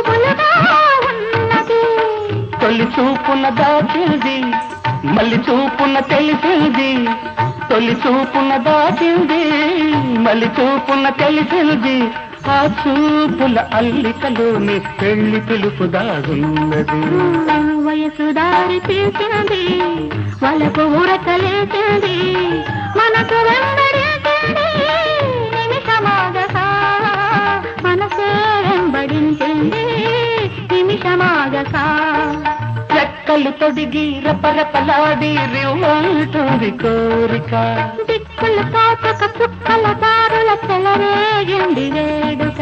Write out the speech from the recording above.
పువ్వులుగా ఉన్నది. తొలి చూపున దాచింది మళ్ళీ చూపున తెలిసింది, తొలి చూపున దాచింది మళ్ళీ చూపున తెలిసింది. ఆ చూపుల అల్లికలోని పెళ్లి పిలుపు దాగున్నది. వయసు దారి తీసింది, వలకు ఉరకలేసింది, మనకు వెంబడించింది నిమిషమాగక, మనసే వెంబడించింది నిమిషమాగక. రెక్కలు తొడిగి రపరపలాడి రివ్వంటుంది కోరిక, దిక్కులు కాచక చుక్కల దారుల చెలరేగింది వేడుక.